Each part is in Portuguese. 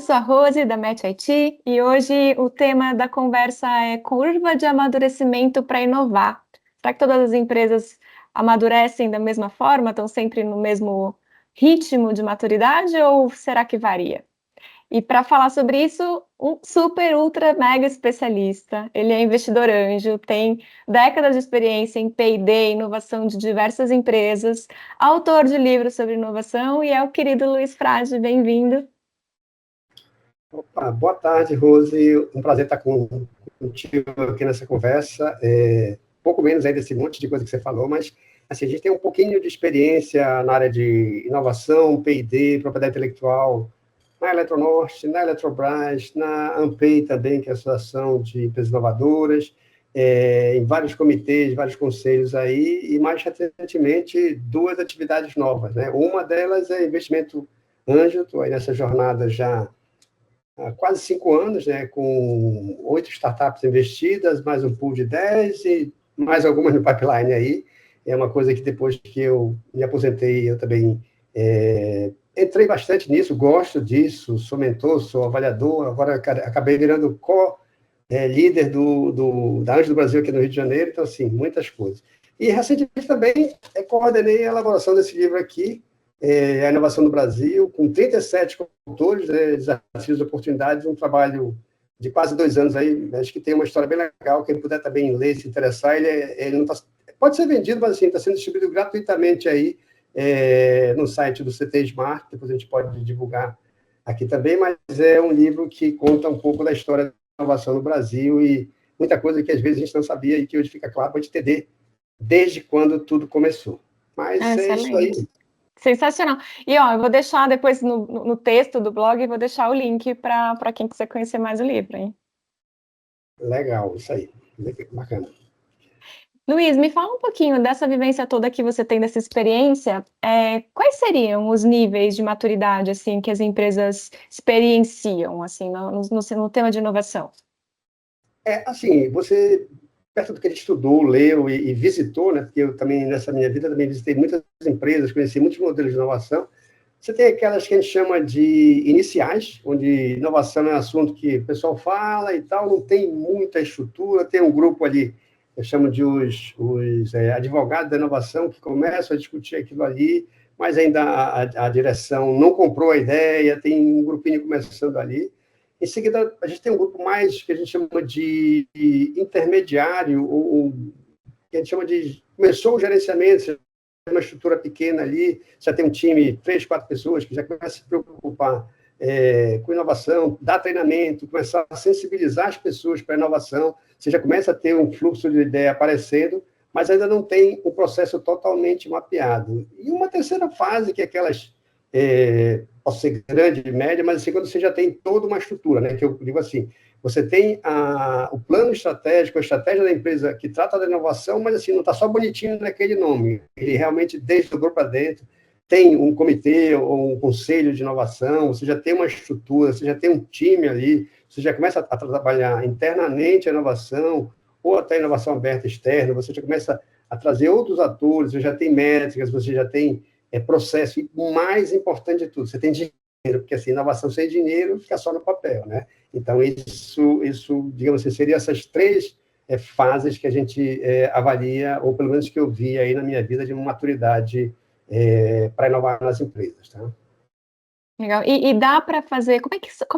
sou a Rose, da Match IT, e hoje o tema da conversa é curva de amadurecimento para inovar. Será que todas as empresas amadurecem da mesma forma, estão sempre no mesmo ritmo de maturidade, ou será que varia? E para falar sobre isso, um super, ultra, mega especialista. Ele é investidor anjo, tem décadas de experiência em P&D, inovação de diversas empresas, autor de livros sobre inovação, e é o querido Luiz Frade. Bem-vindo. Opa, boa tarde, Rose. Um prazer estar contigo aqui nessa conversa. Pouco menos aí desse monte de coisa que você falou, mas assim, a gente tem um pouquinho de experiência na área de inovação, P&D, propriedade intelectual, na Eletronorte, na Eletrobras, na ANPEI também, que é a Associação de Empresas Inovadoras, em vários comitês, vários conselhos aí, e mais recentemente, duas atividades novas, né? Uma delas é investimento anjo, estou aí nessa jornada já há quase 5 anos, né, com 8 startups investidas, mais um pool de 10 e mais algumas no pipeline aí. É uma coisa que depois que eu me aposentei, eu também entrei bastante nisso, gosto disso, sou mentor, sou avaliador, agora acabei virando líder da Anjo do Brasil aqui no Rio de Janeiro, então, assim, muitas coisas. E, recentemente, também coordenei a elaboração desse livro aqui, A Inovação no Brasil, com 37 autores, né, desafios e oportunidades, um trabalho de quase 2 anos aí, acho que tem uma história bem legal, quem puder também ler, se interessar, ele não tá, pode ser vendido, mas assim, está sendo distribuído gratuitamente aí no site do CT Smart, depois a gente pode divulgar aqui também, mas é um livro que conta um pouco da história da inovação no Brasil e muita coisa que às vezes a gente não sabia e que hoje fica claro para a gente entender desde quando tudo começou. Mas é isso aí. Sensacional. E, ó, eu vou deixar depois no texto do blog, vou deixar o link para quem quiser conhecer mais o livro, hein? Legal, isso aí. Bacana. Luiz, me fala um pouquinho dessa vivência toda que você tem, dessa experiência. Quais seriam os níveis de maturidade, assim, que as empresas experienciam, assim, no tema de inovação? Assim, você, perto do que a gente estudou, leu e visitou, né, porque eu também, nessa minha vida, também visitei muitas empresas, conheci muitos modelos de inovação. Você tem aquelas que a gente chama de iniciais, onde inovação é um assunto que o pessoal fala e tal, não tem muita estrutura, tem um grupo ali, eu chamo de os advogados da inovação, que começam a discutir aquilo ali, mas ainda a direção não comprou a ideia, tem um grupinho começando ali. Em seguida, a gente tem um grupo mais que a gente chama de intermediário, ou que a gente chama de... Começou o gerenciamento, uma estrutura pequena ali, já tem um time, 3, 4 pessoas, que já começa a se preocupar com inovação, dar treinamento, começar a sensibilizar as pessoas para a inovação, você já começa a ter um fluxo de ideia aparecendo, mas ainda não tem um processo totalmente mapeado. E uma terceira fase, que é aquelas... pode ser grande, média, mas assim, quando você já tem toda uma estrutura, né? Que eu digo assim, você tem o plano estratégico, a estratégia da empresa que trata da inovação, mas assim, não está só bonitinho naquele nome, ele realmente desdobrou para dentro, tem um comitê ou um conselho de inovação, você já tem uma estrutura, você já tem um time ali, você já começa a trabalhar internamente a inovação, ou até a inovação aberta externa, você já começa a trazer outros atores, você já tem métricas, você já tem processo, e o mais importante de tudo, você tem dinheiro, porque assim, inovação sem dinheiro fica só no papel, né? Então, isso digamos assim, seria essas 3 fases que a gente avalia, ou pelo menos que eu vi aí na minha vida, de uma maturidade para inovar nas empresas, tá? Legal. E dá para fazer... Como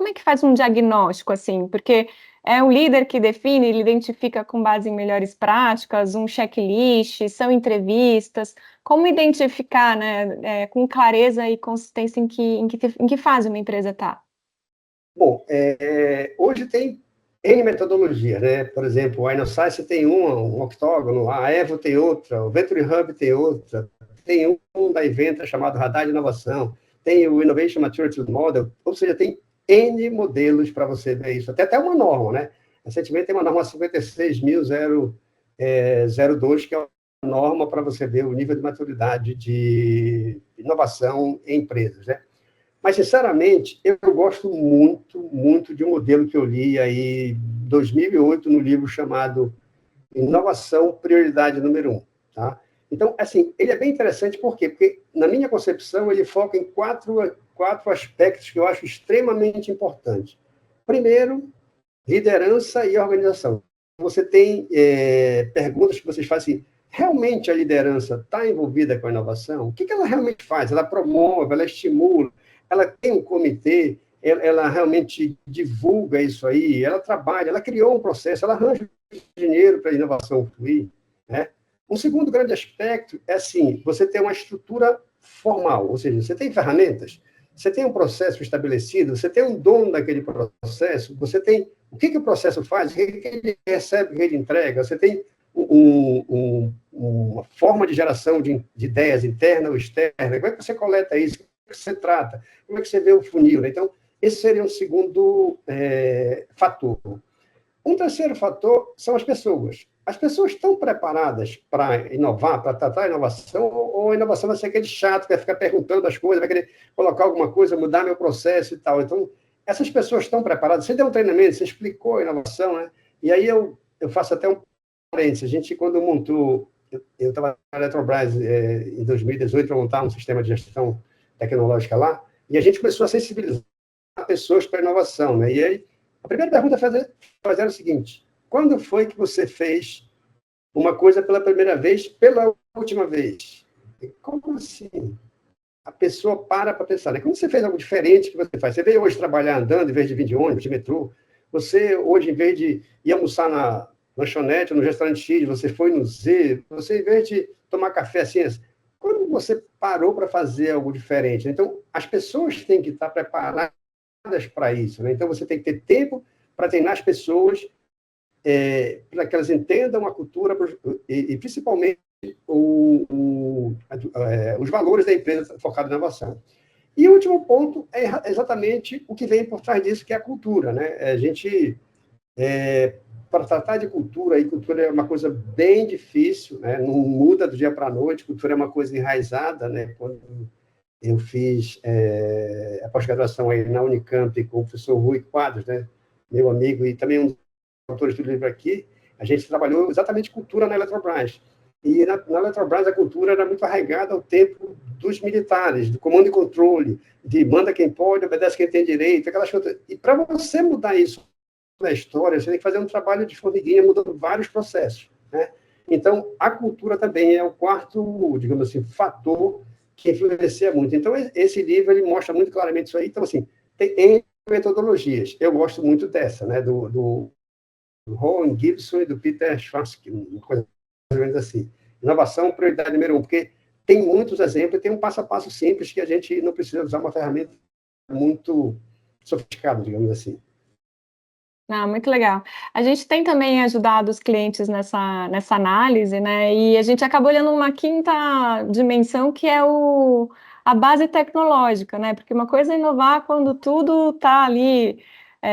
é que faz um diagnóstico, assim? Porque é um líder que define, ele identifica com base em melhores práticas, um checklist, são entrevistas. Como identificar, né, com clareza e consistência em que fase uma empresa está? Bom, hoje tem N metodologias, né? Por exemplo, a InnoScience tem um octógono, a Evo tem outra, o Venture Hub tem outra, tem um da Inventa chamado Radar de Inovação, tem o Innovation Maturity Model, ou seja, tem N modelos para você ver isso. Até uma norma, né? Recentemente tem uma norma 56.002, que é uma norma para você ver o nível de maturidade de inovação em empresas, né? Mas, sinceramente, eu gosto muito, muito de um modelo que eu li aí em 2008, no livro chamado Inovação, Prioridade Número 1. Tá? Então, assim, ele é bem interessante, por quê? Porque, na minha concepção, ele foca em quatro aspectos que eu acho extremamente importantes. Primeiro, liderança e organização. Você tem perguntas que vocês fazem assim, realmente a liderança está envolvida com a inovação? O que ela realmente faz? Ela promove, ela estimula, ela tem um comitê, ela realmente divulga isso aí, ela trabalha, ela criou um processo, ela arranja dinheiro para a inovação fluir, né? Um segundo grande aspecto é assim, você tem uma estrutura formal, ou seja, você tem ferramentas, você tem um processo estabelecido, você tem um dono daquele processo, você tem o que o processo faz, o que ele recebe, o que ele entrega, você tem uma forma de geração de ideias interna ou externa, como é que você coleta isso, como é que você trata, como é que você vê o funil, né? Então, esse seria um segundo fator. Um terceiro fator são as pessoas. As pessoas estão preparadas para inovar, para tratar a inovação, ou a inovação vai ser aquele chato que vai ficar perguntando as coisas, vai querer colocar alguma coisa, mudar meu processo e tal. Então, essas pessoas estão preparadas. Você deu um treinamento, você explicou a inovação, né? E aí eu faço até um parênteses. A gente, quando montou, eu estava na Eletrobras em 2018 para montar um sistema de gestão tecnológica lá, e a gente começou a sensibilizar pessoas para a inovação, né? E aí, a primeira pergunta a fazer era o seguinte: quando foi que você fez uma coisa pela primeira vez, pela última vez? Como assim? A pessoa para pensar, né? Quando você fez algo diferente que você faz? Você veio hoje trabalhar andando, em vez de vir de ônibus, de metrô. Você, hoje, em vez de ir almoçar na lanchonete ou no restaurante X, você foi no Z. Você, em vez de tomar café assim, quando você parou para fazer algo diferente? Então, as pessoas têm que estar preparadas para isso, né? Então, você tem que ter tempo para treinar as pessoas, para que elas entendam a cultura e principalmente, os valores da empresa focada na inovação. E o último ponto é exatamente o que vem por trás disso, que é a cultura, né? A gente, para tratar de cultura, e cultura é uma coisa bem difícil, né? Não muda do dia para a noite, cultura é uma coisa enraizada, né? Quando eu fiz a pós-graduação aí na Unicamp com o professor Rui Quadros, né? Meu amigo e também um dos autores do livro aqui, a gente trabalhou exatamente cultura na Eletrobras. E na Eletrobras a cultura era muito arraigada ao tempo dos militares, do comando e controle, de manda quem pode, obedece quem tem direito, aquelas coisas. E para você mudar isso na história, você tem que fazer um trabalho de formiguinha, mudando vários processos, né? Então, a cultura também é o quarto, digamos assim, fator que influencia muito. Então, esse livro ele mostra muito claramente isso aí. Então, assim, tem metodologias. Eu gosto muito dessa, né? Do Rowan Gibson e do Peter Schwarzschild, uma coisa mais ou menos assim. Inovação, prioridade número 1, porque tem muitos exemplos, tem um passo a passo simples que a gente não precisa usar uma ferramenta muito sofisticada, digamos assim. Ah, muito legal. A gente tem também ajudado os clientes nessa análise, né? E a gente acaba olhando uma quinta dimensão que é a base tecnológica, né? Porque uma coisa é inovar quando tudo está ali,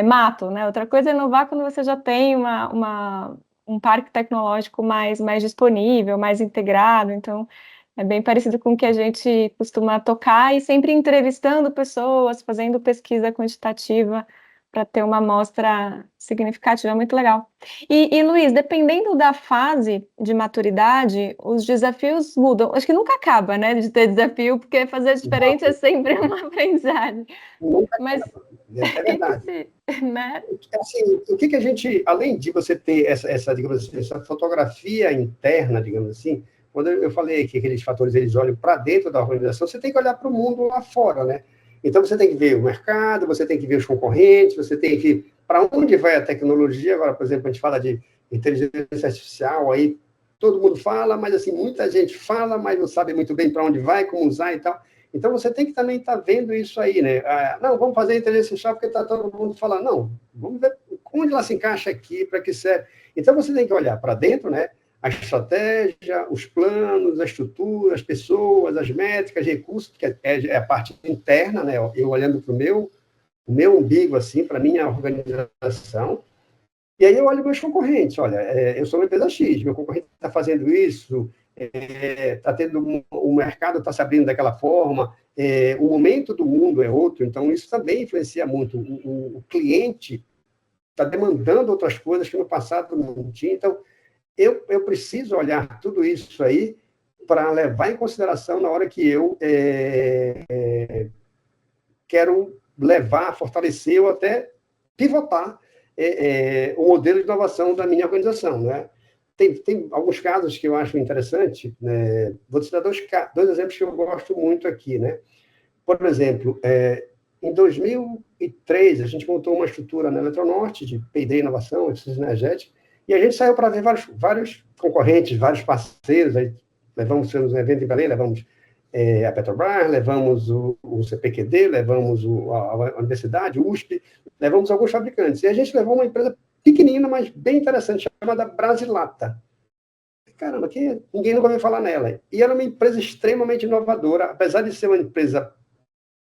mato, né? Outra coisa é inovar quando você já tem um parque tecnológico mais disponível, mais integrado. Então, é bem parecido com o que a gente costuma tocar e sempre entrevistando pessoas, fazendo pesquisa quantitativa para ter uma amostra significativa, muito legal. E Luiz, dependendo da fase de maturidade, os desafios mudam. Acho que nunca acaba, né, de ter desafio, porque fazer diferente é sempre uma aprendizagem. Nunca Mas, acaba. É verdade. né? Assim, o que a gente, além de você ter digamos assim, essa fotografia interna, digamos assim, quando eu falei que aqueles fatores eles olham para dentro da organização, você tem que olhar para o mundo lá fora, né? Então você tem que ver o mercado, você tem que ver os concorrentes, você tem que para onde vai a tecnologia. Agora, por exemplo, a gente fala de inteligência artificial, aí todo mundo fala, mas assim muita gente fala, mas não sabe muito bem para onde vai, como usar e tal. Então, você tem que também estar vendo isso aí, né? Não, vamos fazer inteligência artificial porque está todo mundo falando. Não, vamos ver onde ela se encaixa aqui, para que serve. Então, você tem que olhar para dentro, né? A estratégia, os planos, a estrutura, as pessoas, as métricas, recursos, que é a parte interna, né? Eu olhando para o meu umbigo, assim, para a minha organização. E aí eu olho meus concorrentes. Olha, eu sou uma empresa X, meu concorrente está fazendo isso, está tendo o mercado está se abrindo daquela forma, o momento do mundo é outro, então isso também influencia muito. O cliente está demandando outras coisas que no passado não tinha, então eu preciso olhar tudo isso aí para levar em consideração na hora que eu quero levar, fortalecer ou até pivotar o modelo de inovação da minha organização, né? Tem alguns casos que eu acho interessante, né? Vou te dar dois exemplos que eu gosto muito aqui, né? Por exemplo, em 2003, a gente montou uma estrutura na Eletronorte de P&D Inovação, eficiência energética, e a gente saiu para ver vários concorrentes, vários parceiros. Aí levamos um evento em Belém, levamos a Petrobras, levamos o CPQD, levamos a Universidade, o USP, levamos alguns fabricantes. E a gente levou uma empresa pequenina, mas bem interessante, chamada Brasilata. Caramba, ninguém nunca ouviu falar nela. E era uma empresa extremamente inovadora, apesar de ser uma empresa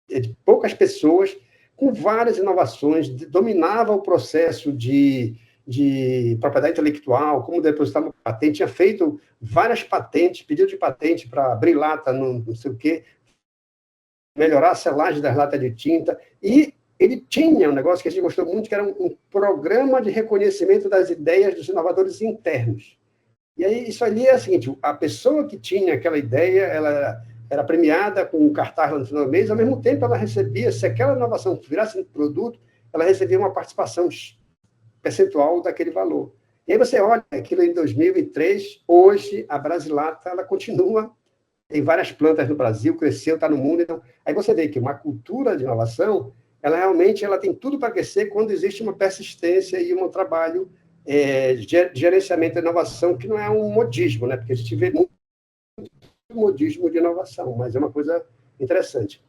de poucas pessoas, com várias inovações, dominava o processo de propriedade intelectual, como depositar uma patente, tinha feito várias patentes, pedido de patente para abrir lata, não sei o quê, melhorar a selagem das latas de tinta, e ele tinha um negócio que a gente gostou muito, que era um programa de reconhecimento das ideias dos inovadores internos. E aí, isso ali é o seguinte, a pessoa que tinha aquela ideia, ela era premiada com um cartaz lá no final do mês, ao mesmo tempo ela recebia, se aquela inovação virasse um produto, ela recebia uma participação percentual daquele valor. E aí você olha aquilo em 2003, hoje a Brasilata, ela continua, tem várias plantas no Brasil, cresceu, está no mundo, então, aí você vê que uma cultura de inovação, ela realmente tem tudo para crescer quando existe uma persistência e um trabalho de gerenciamento da inovação, que não é um modismo, né? Porque a gente vê muito modismo de inovação, mas é uma coisa interessante.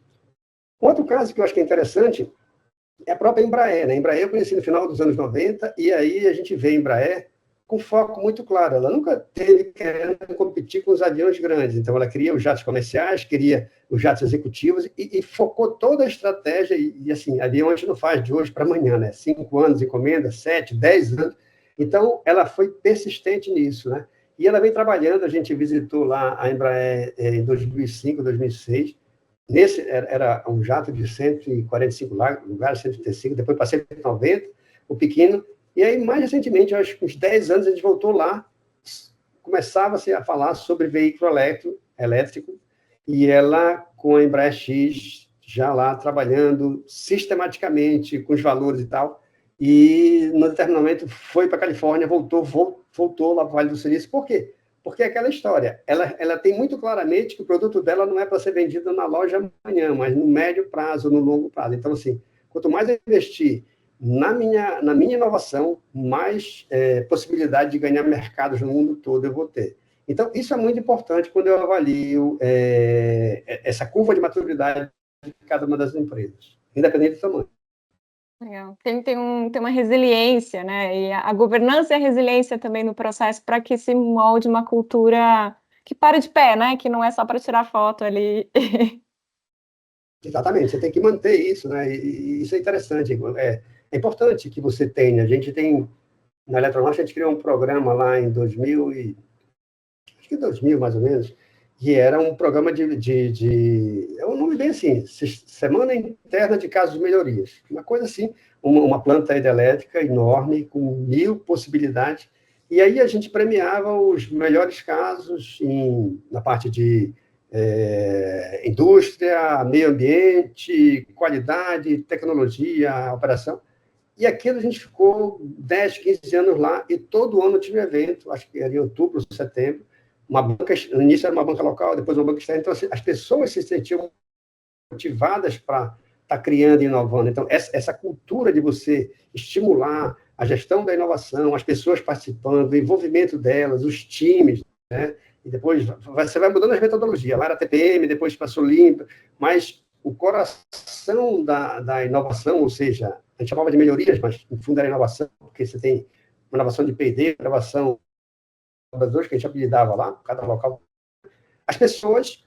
Outro caso que eu acho que é interessante é a própria Embraer, né? A Embraer eu conheci no final dos anos 90, e aí a gente vê a Embraer com foco muito claro. Ela nunca teve querendo competir com os aviões grandes, então ela queria os jatos comerciais, queria os jatos executivos, e focou toda a estratégia, e assim, avião a gente não faz de hoje para amanhã, né? 5 anos de encomenda, 7, 10 anos. Então, ela foi persistente nisso, né? E ela vem trabalhando, a gente visitou lá a Embraer em 2005, 2006, nesse era um jato de 145 lugares, 135, depois para 190, o pequeno. E aí, mais recentemente, acho que uns 10 anos, a gente voltou lá, começava-se a falar sobre veículo elétrico, e ela, com a Embraer X, já lá trabalhando sistematicamente com os valores e tal, e, no determinado momento, foi para a Califórnia, voltou lá para o Vale do Silício. Por quê? Porque é aquela história, ela tem muito claramente que o produto dela não é para ser vendido na loja amanhã, mas no médio prazo, no longo prazo. Então, assim, quanto mais eu investir na minha inovação, mais possibilidade de ganhar mercados no mundo todo eu vou ter. Então, isso é muito importante quando eu avalio essa curva de maturidade de cada uma das empresas, independente do tamanho. Legal. Tem uma resiliência, né? E a governança e a resiliência também no processo para que se molde uma cultura que pare de pé, né? Que não é só para tirar foto ali. Exatamente, você tem que manter isso, né? E isso é interessante. É importante que você tenha. A gente tem, na Eletronorte, a gente criou um programa lá em 2000, acho que 2000 mais ou menos, que era um programa é um nome bem assim, Semana Interna de Casos de Melhorias. Uma coisa assim, uma planta hidrelétrica enorme, com 1000 possibilidades. E aí a gente premiava os melhores casos na parte de indústria, meio ambiente, qualidade, tecnologia, operação. E aquilo a gente ficou 10, 15 anos lá, e todo ano tinha um evento, acho que era em outubro, setembro, uma banca, no início era uma banca local, depois uma banca externa, então assim, as pessoas se sentiam motivadas para estar criando e inovando. Então, essa cultura de você estimular a gestão da inovação, as pessoas participando, o envolvimento delas, os times, né? E depois você vai mudando as metodologias. Lá era TPM, depois passou limpa, mas o coração da inovação, ou seja, a gente chamava de melhorias, mas no fundo era inovação, porque você tem uma inovação de P&D, inovação das duas que a gente apelidava lá, cada local. As pessoas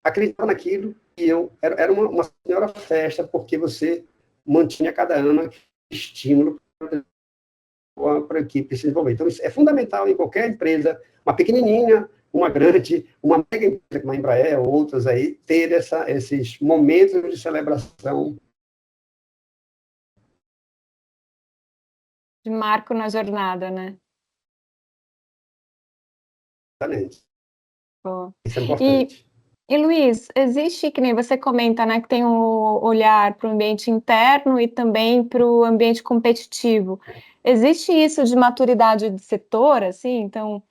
acreditavam naquilo, e era uma senhora festa, porque você mantinha cada ano estímulo para a equipe se desenvolver. Então, isso é fundamental em qualquer empresa, uma pequenininha, uma grande, uma mega empresa como a Embraer, ou outras aí, ter esses momentos de celebração. De marco na jornada, né? Exatamente. Boa. Isso é E, importante. e Luiz, existe, que nem você comenta, né, que tem um olhar para o ambiente interno e também para o ambiente competitivo. Existe isso de maturidade de setor, assim? Então,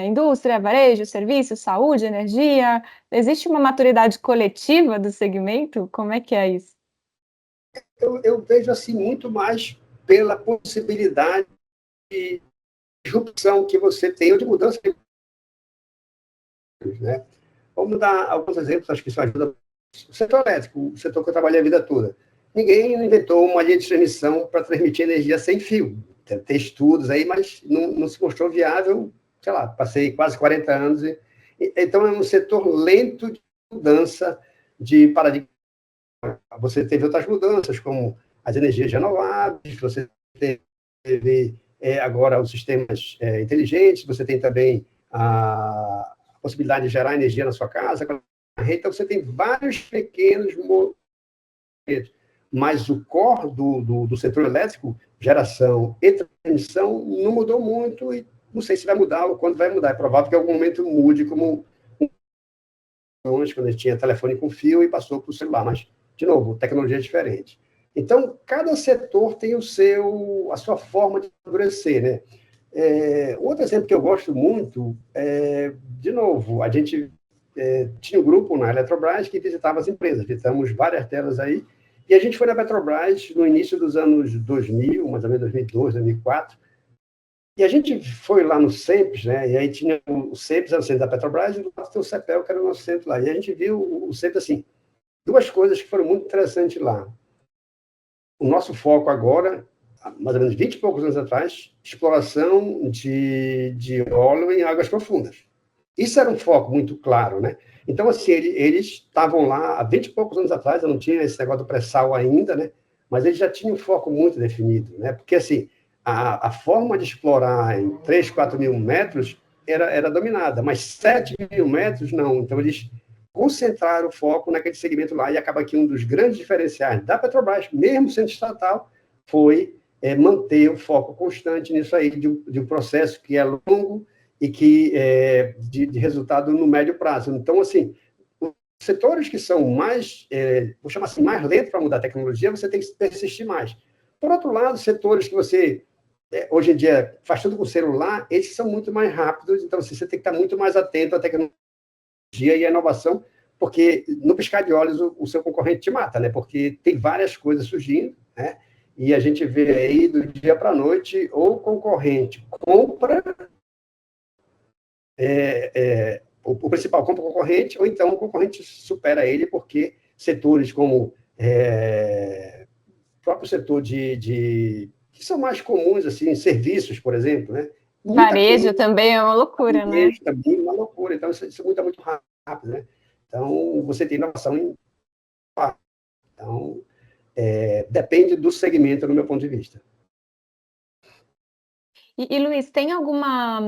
indústria, varejo, serviço, saúde, energia, existe uma maturidade coletiva do segmento? Como é que é isso? Eu vejo assim muito mais pela possibilidade de disrupção que você tem, ou de mudança de né? Vamos dar alguns exemplos, acho que isso ajuda. O setor elétrico, o setor que eu trabalhei a vida toda. Ninguém inventou uma linha de transmissão para transmitir energia sem fio. Tem estudos aí, mas não se mostrou viável. Sei lá, passei quase 40 anos. Então, é um setor lento de mudança de paradigma. Você teve outras mudanças, como as energias renováveis, você teve agora os sistemas inteligentes, você tem também a possibilidade de gerar energia na sua casa. Então, você tem vários pequenos movimentos, mas o core do setor elétrico, geração e transmissão, não mudou muito e não sei se vai mudar ou quando vai mudar. É provável que em algum momento mude, como quando a gente tinha telefone com fio e passou para o celular, mas, de novo, tecnologia é diferente. Então, cada setor tem a sua forma de amadurecer, né? Outro exemplo que eu gosto muito de novo, a gente tinha um grupo na Eletrobras que visitava as empresas, visitamos várias delas aí, e a gente foi na Petrobras no início dos anos 2000, mais ou menos 2002, 2004, e a gente foi lá no CEPS, né? E aí tinha o CEPS, era o centro da Petrobras, e do lado tem o CEPEL, que era o nosso centro lá. E a gente viu o CEPS assim, duas coisas que foram muito interessantes lá. O nosso foco agora, há mais ou menos 20 e poucos anos atrás, exploração de óleo em águas profundas. Isso era um foco muito claro, né? Então, assim, eles estavam lá há 20 e poucos anos atrás, eu não tinha esse negócio do pré-sal ainda, né? Mas eles já tinham um foco muito definido, né? Porque, assim, a forma de explorar em 3, 4 mil metros era dominada, mas 7 mil metros não. Então, eles concentraram o foco naquele segmento lá e acaba que um dos grandes diferenciais da Petrobras, mesmo sendo estatal, foi manter o foco constante nisso aí, de um processo que é longo e que de resultado no médio prazo. Então, assim, os setores que são mais, vou chamar assim, mais lentos para mudar a tecnologia, você tem que persistir mais. Por outro lado, setores que você, hoje em dia, faz tudo com celular, esses são muito mais rápidos, então assim, você tem que estar muito mais atento à tecnologia e à inovação, porque no piscar de olhos o seu concorrente te mata, né? Porque tem várias coisas surgindo, né? E a gente vê aí do dia para a noite, ou o concorrente compra o principal compra o concorrente, ou então o concorrente supera ele, porque setores como o próprio setor que são mais comuns, assim, serviços, por exemplo, né? Muita Varejo coisa, também é uma loucura, né? também uma loucura. Então, isso muda muito rápido, né? Então, você tem inovação em. Então, depende do segmento, no meu ponto de vista. Luiz, tem alguma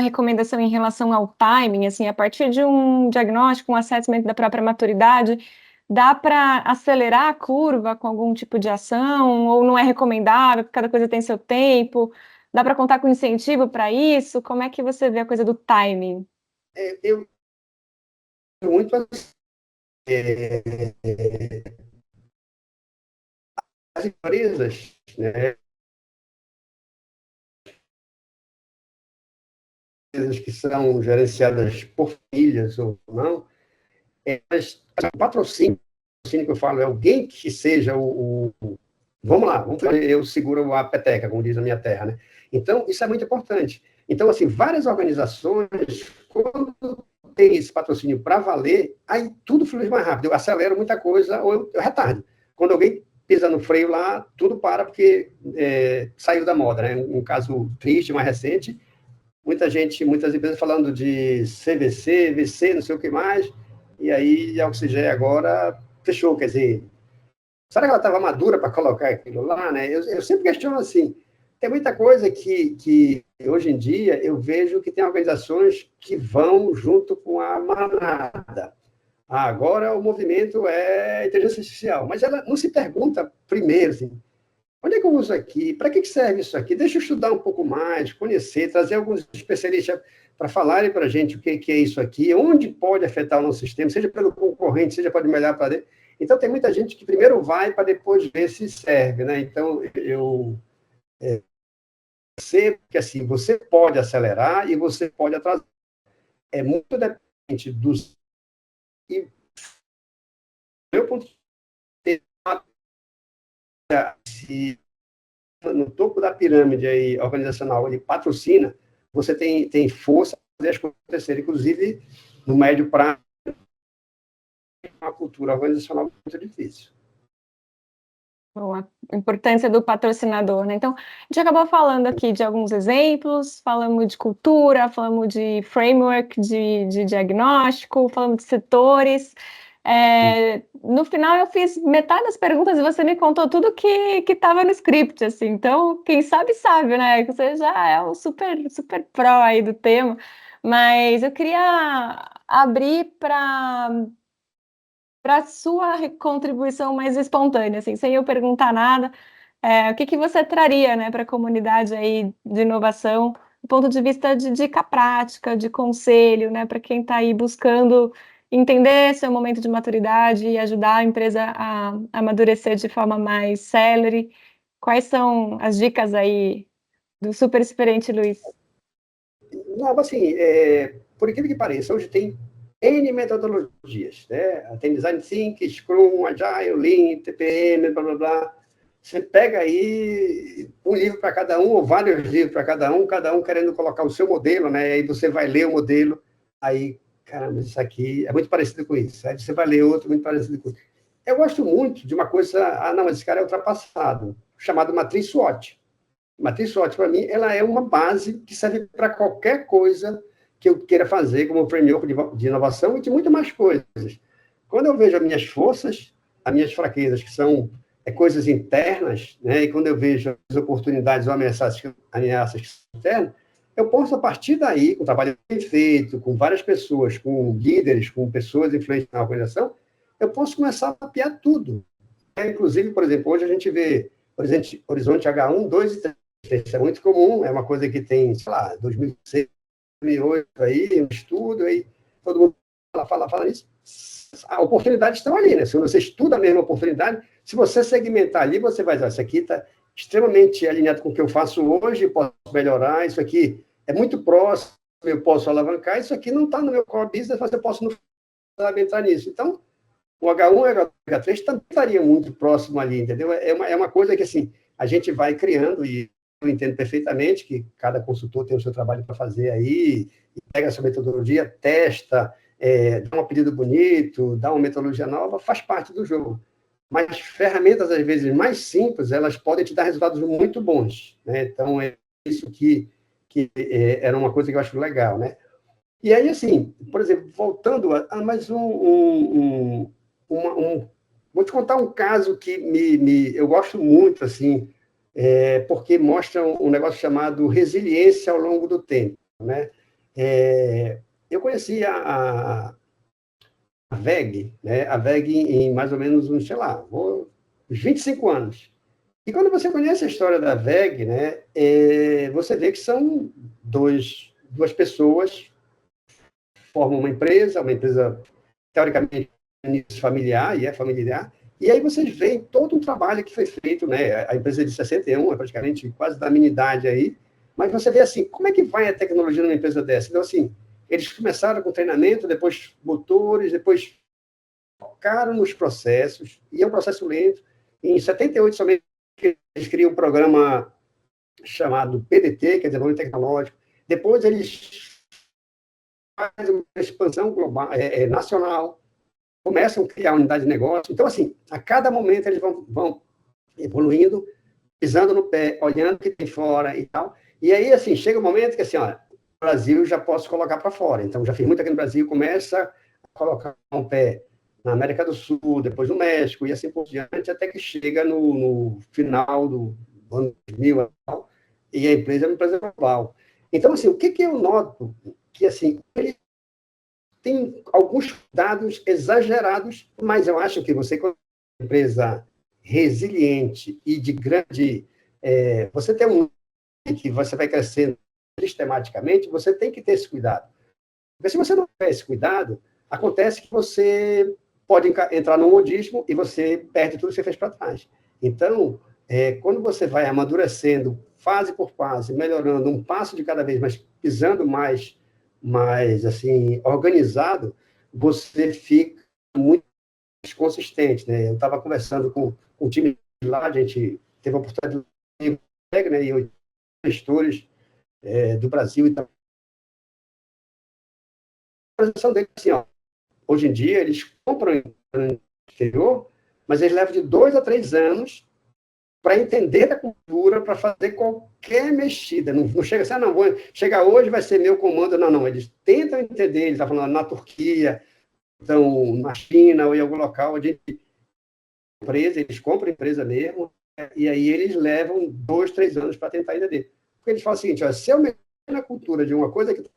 recomendação em relação ao timing, assim, a partir de um diagnóstico, um assessment da própria maturidade, dá para acelerar a curva com algum tipo de ação, ou não é recomendável, porque cada coisa tem seu tempo? Dá para contar com incentivo para isso? Como é que você vê a coisa do timing? Eu muito as empresas, né, que são gerenciadas por famílias ou não, o patrocínio que eu falo é alguém que seja vamos lá, eu seguro a peteca, como diz a minha terra, né? Então, isso é muito importante. Então, assim, várias organizações, quando tem esse patrocínio para valer, aí tudo flui mais rápido. Eu acelero muita coisa ou eu retardo. Quando alguém pisa no freio lá, tudo para porque saiu da moda, né? Um caso triste, mais recente, muitas empresas falando de CVC, VC, não sei o que mais, e aí a Oxigênio agora fechou, quer dizer, será que ela estava madura para colocar aquilo lá, né? Eu sempre questiono assim, tem muita coisa que hoje em dia eu vejo que tem organizações que vão junto com a manada. Agora o movimento é inteligência artificial, mas ela não se pergunta primeiro assim, Onde é que eu uso aqui? Para que serve isso aqui? Deixa eu estudar um pouco mais, conhecer, trazer alguns especialistas para falarem para a gente o que é isso aqui, onde pode afetar o nosso sistema, seja pelo concorrente, seja pode melhorar para dentro. Então, tem muita gente que primeiro vai para depois ver se serve, né? Então, eu sei que assim, você pode acelerar e você pode atrasar. É muito dependente dos... E, meu ponto de vista, se no topo da pirâmide aí, organizacional ele patrocina, você tem força para fazer as coisas acontecerem. Inclusive, no médio prazo, uma cultura organizacional muito difícil. Bom, a importância do patrocinador, né? Então, a gente acabou falando aqui de alguns exemplos, falamos de cultura, falamos de framework de diagnóstico, falamos de setores. No final, eu fiz metade das perguntas e você me contou tudo que estava no script, assim. Então, quem sabe, sabe, né? Você já é o super, super pró aí do tema. Mas eu queria abrir para a sua contribuição mais espontânea, assim, sem eu perguntar nada, o que você traria, né, para a comunidade aí de inovação, do ponto de vista de dica prática, de conselho, né, para quem está aí buscando entender seu momento de maturidade e ajudar a empresa a amadurecer de forma mais célere. Quais são as dicas aí do super experiente Luiz? Não, assim, por incrível que pareça, hoje tem N metodologias, né? Tem Design Thinking, Scrum, Agile, Lean, TPM, blá, blá, blá. Você pega aí um livro para cada um, ou vários livros para cada um querendo colocar o seu modelo, né? Aí você vai ler o modelo, aí, caramba, isso aqui é muito parecido com isso. Aí você vai ler outro muito parecido com isso. Eu gosto muito de uma coisa, não, esse cara é ultrapassado, chamado matriz SWOT. Matriz SWOT, para mim, ela é uma base que serve para qualquer coisa que eu queira fazer como framework de inovação e de muito mais coisas. Quando eu vejo as minhas forças, as minhas fraquezas, que são coisas internas, né? E quando eu vejo as oportunidades ou ameaças que são internas, eu posso, a partir daí, com o trabalho bem feito, com várias pessoas, com líderes, com pessoas influentes na organização, eu posso começar a mapear tudo. Inclusive, por exemplo, hoje a gente vê horizonte H1, 2 e 3. Isso é muito comum, é uma coisa que tem, sei lá, 2006, 2008, aí, um estudo, aí todo mundo fala nisso. As oportunidades estão ali, né? Se você estuda a mesma oportunidade, se você segmentar ali, você vai dizer, isso aqui está extremamente alinhado com o que eu faço hoje, posso melhorar, isso aqui é muito próximo, eu posso alavancar, isso aqui não está no meu core business, mas eu posso não entrar nisso. Então, o H1 e o H3 também estaria muito próximo ali, entendeu? É uma coisa que, assim, a gente vai criando, e eu entendo perfeitamente que cada consultor tem o seu trabalho para fazer aí, pega a sua metodologia, testa, dá um apelido bonito, dá uma metodologia nova, faz parte do jogo. Mas ferramentas, às vezes, mais simples, elas podem te dar resultados muito bons, né? Então, é isso que era uma coisa que eu acho legal, né? E aí, assim, por exemplo, voltando a mais vou te contar um caso que eu gosto muito, assim, porque mostra um negócio chamado resiliência ao longo do tempo, né? Eu conheci a VEG, né? A VEG em mais ou menos uns, sei lá, uns 25 anos. E quando você conhece a história da VEG, né, você vê que são duas pessoas formam uma empresa teoricamente familiar, e é familiar, e aí vocês veem todo o trabalho que foi feito, né? A empresa é de 61, é praticamente quase da minha idade aí, mas você vê assim, como é que vai a tecnologia numa empresa dessa? Então, assim, eles começaram com treinamento, depois motores, depois focaram nos processos, e é um processo lento. Em 78, somente, eles criam um programa chamado PDT, que é Desenvolvimento Tecnológico. Depois eles fazem uma expansão global, nacional, começam a criar unidade de negócio. Então, assim, a cada momento eles vão evoluindo, pisando no pé, olhando o que tem fora e tal. E aí, assim, chega um momento que, assim, ó, o Brasil já posso colocar para fora. Então, já fiz muito aqui no Brasil, começa a colocar um pé na América do Sul, depois no México, e assim por diante, até que chega no final do ano 2000 e a empresa é uma empresa global. Então, assim, o que eu noto? Que, assim, ele tem alguns dados exagerados, mas eu acho que você, quando a empresa resiliente e de grande... você tem um que você vai crescendo sistematicamente, você tem que ter esse cuidado. Porque se você não tiver esse cuidado, acontece que você pode entrar num modismo e você perde tudo que você fez para trás. Então, quando você vai amadurecendo, fase por fase, melhorando, um passo de cada vez, mas pisando mais assim, organizado, você fica muito mais consistente. Né? Eu estava conversando com o time lá, a gente teve a oportunidade de né, e gestores do Brasil e tal. A posição deles assim, ó, hoje em dia, eles compram no exterior, mas eles levam de 2 a 3 anos para entender a cultura, para fazer qualquer mexida. Não chega assim, não, chegar hoje vai ser meu comando. Não, não. Eles tentam entender, ele está falando na Turquia, então, na China ou em algum local, onde empresa, eles compram a empresa mesmo, e aí eles levam 2, 3 anos para tentar entender. Porque eles falam o seguinte, ó, se eu mexer na cultura de uma coisa que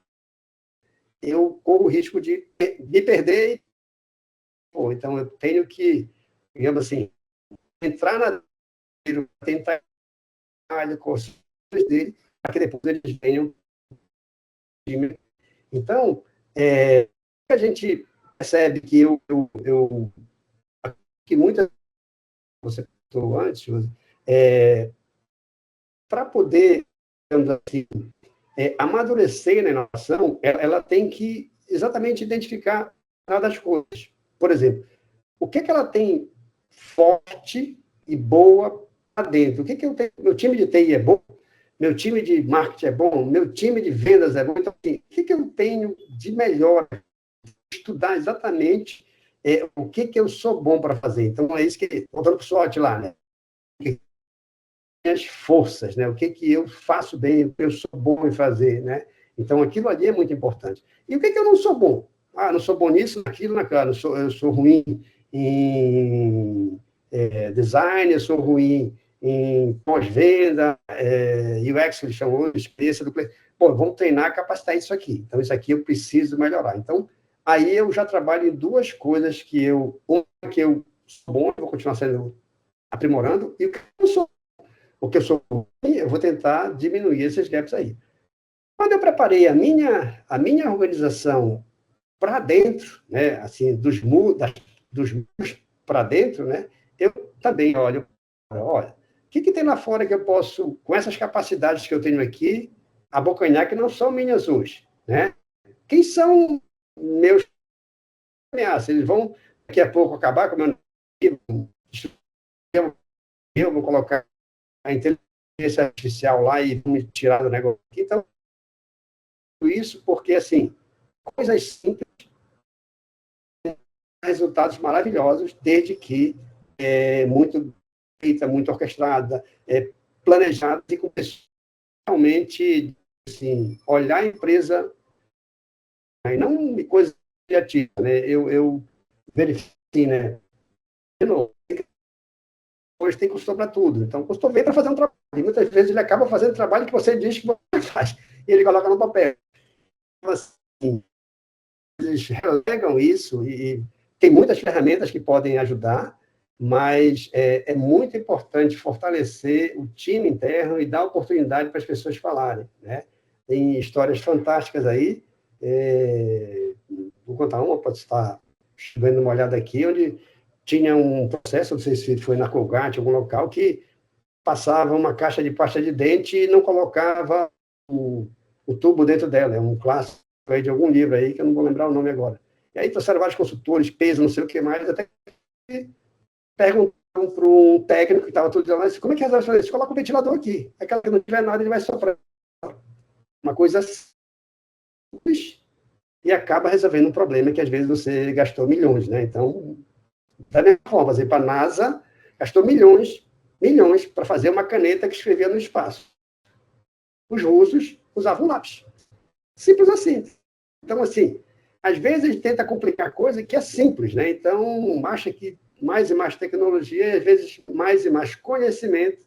eu corro o risco de me perder. Pô, então, eu tenho que, digamos assim, entrar na tentar com os dele, para que depois eles venham. Então, a gente percebe que que muitas você falou antes, para poder, digamos assim, amadurecer na inovação, ela tem que exatamente identificar das coisas. Por exemplo, o que ela tem forte e boa para dentro? O que eu tenho? Meu time de TI é bom? Meu time de marketing é bom? Meu time de vendas é bom? Então, assim, o que eu tenho de melhor? Estudar exatamente o que eu sou bom para fazer. Então, é isso que... Voltando para o SWOT lá, né? As forças, né? O que eu faço bem, o que eu sou bom em fazer, né? Então, aquilo ali é muito importante. E o que eu não sou bom? Ah, não sou bom nisso, naquilo, naquilo. Eu sou ruim em design, eu sou ruim em pós-venda, UX, que eles chamam de experiência do cliente. Pô, vamos treinar, capacitar isso aqui. Então, isso aqui eu preciso melhorar. Então, aí eu já trabalho em duas coisas que eu sou bom, eu vou continuar sendo aprimorando, e o que eu sou. O que eu sou ruim, eu vou tentar diminuir esses gaps aí. Quando eu preparei a minha organização para dentro, né, assim, dos muros para dentro, né, eu também olho, olha, o que tem lá fora que eu posso, com essas capacidades que eu tenho aqui, abocanhar que não são minhas hoje, né? Quem são meus ameaças? Eles vão, daqui a pouco, acabar com o meu eu vou colocar a inteligência artificial lá e me tirar do negócio. Então, isso porque, assim, coisas simples, resultados maravilhosos, desde que muito feita, muito orquestrada, planejada e com pessoas realmente, assim, olhar a empresa, e não coisa criativa, né? Eu verifico, assim, né? De novo, hoje tem consultor para tudo. Então, o consultor vem para fazer um trabalho. E muitas vezes ele acaba fazendo o trabalho que você diz que você faz. E ele coloca no papel. Então, assim, eles relegam isso e tem muitas ferramentas que podem ajudar, mas é muito importante fortalecer o time interno e dar oportunidade para as pessoas falarem, né? Tem histórias fantásticas aí. Vou contar uma, pode estar dando uma olhada aqui, onde tinha um processo, não sei se foi na Colgate, algum local, que passava uma caixa de pasta de dente e não colocava o tubo dentro dela. É um clássico aí de algum livro aí, que eu não vou lembrar o nome agora. E aí trouxeram vários consultores, peso, não sei o que mais, até que perguntaram para um técnico que estava tudo dizendo, como é que resolve fazer isso? Coloca o ventilador aqui. Aquela que não tiver nada, ele vai soprar. Uma coisa simples e acaba resolvendo um problema que às vezes você gastou milhões, né? Então, da mesma forma, por exemplo, a NASA gastou milhões para fazer uma caneta que escrevia no espaço. Os russos usavam lápis. Simples assim. Então, assim, às vezes a gente tenta complicar coisa que é simples, né? Então, acha que mais e mais tecnologia, e às vezes mais e mais conhecimento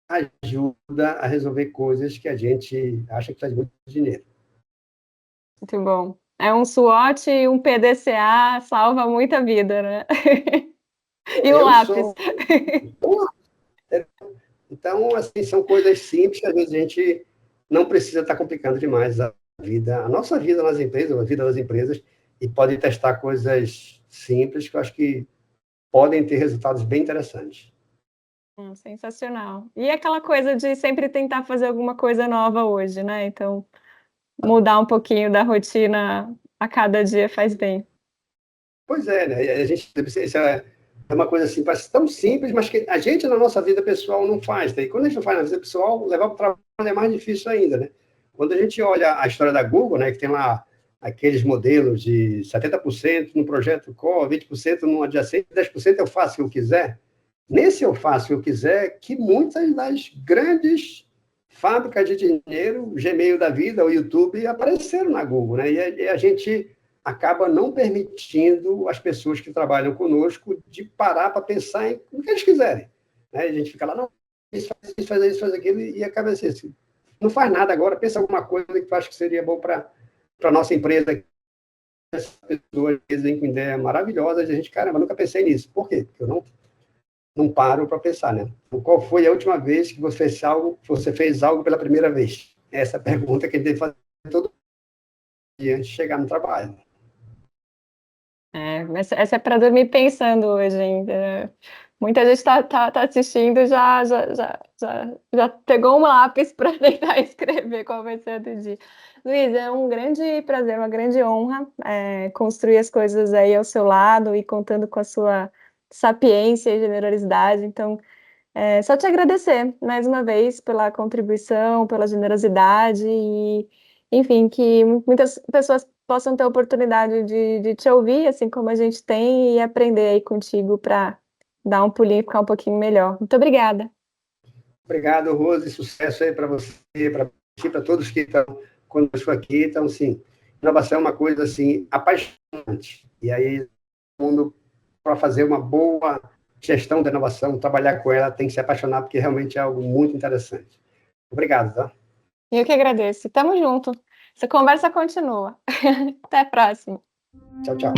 ajuda a resolver coisas que a gente acha que faz muito dinheiro. Muito bom. É um SWOT e um PDCA salva muita vida, né? E o Eu lápis. sou. Então, assim, são coisas simples que às vezes a gente não precisa estar complicando demais a vida, a nossa vida nas empresas, a vida das empresas, e pode testar coisas simples que eu acho que podem ter resultados bem interessantes. Sensacional. E aquela coisa de sempre tentar fazer alguma coisa nova hoje, né? Então, mudar um pouquinho da rotina a cada dia faz bem. Pois é, né? A gente, isso é uma coisa assim, parece tão simples, mas que a gente na nossa vida pessoal não faz. Né? E quando a gente não faz na vida pessoal, levar para o trabalho é mais difícil ainda, né? Quando a gente olha a história da Google, né, que tem lá aqueles modelos de 70% no projeto core, 20% no adjacente, 10% eu faço o que eu quiser. Nesse eu faço o que eu quiser, que muitas das grandes fábricas de dinheiro, o Gmail da vida, o YouTube, apareceram na Google, né? E a gente acaba não permitindo as pessoas que trabalham conosco de parar para pensar em o que eles quiserem. Né? A gente fica lá, não, isso, faz isso, faz aquilo, e acaba assim, não faz nada agora, pensa alguma coisa que tu acha que seria bom para a nossa empresa. As pessoas vêm com ideias maravilhosas, e a gente, caramba, nunca pensei nisso. Por quê? Porque eu não paro para pensar, né? Qual foi a última vez que você fez algo pela primeira vez? Essa é a pergunta que a gente tem que fazer todo dia antes de chegar no trabalho. Essa é para dormir pensando hoje ainda. Muita gente tá assistindo, já pegou um lápis para tentar escrever qual vai ser o do dia. Luiz, é um grande prazer, uma grande honra construir as coisas aí ao seu lado e contando com a sua sapiência e generosidade. Então, só te agradecer mais uma vez pela contribuição, pela generosidade e, enfim, que muitas pessoas possam ter a oportunidade de te ouvir, assim como a gente tem, e aprender aí contigo para dar um pulinho e ficar um pouquinho melhor. Muito obrigada. Obrigado, Rose, sucesso aí para você, para todos que estão conosco aqui. Então, sim, inovação é uma coisa assim apaixonante. E aí, todo mundo, para fazer uma boa gestão da inovação, trabalhar com ela, tem que se apaixonar, porque realmente é algo muito interessante. Obrigado, tá? Eu que agradeço. Tamo junto. Essa conversa continua. Até a próxima. Tchau, tchau.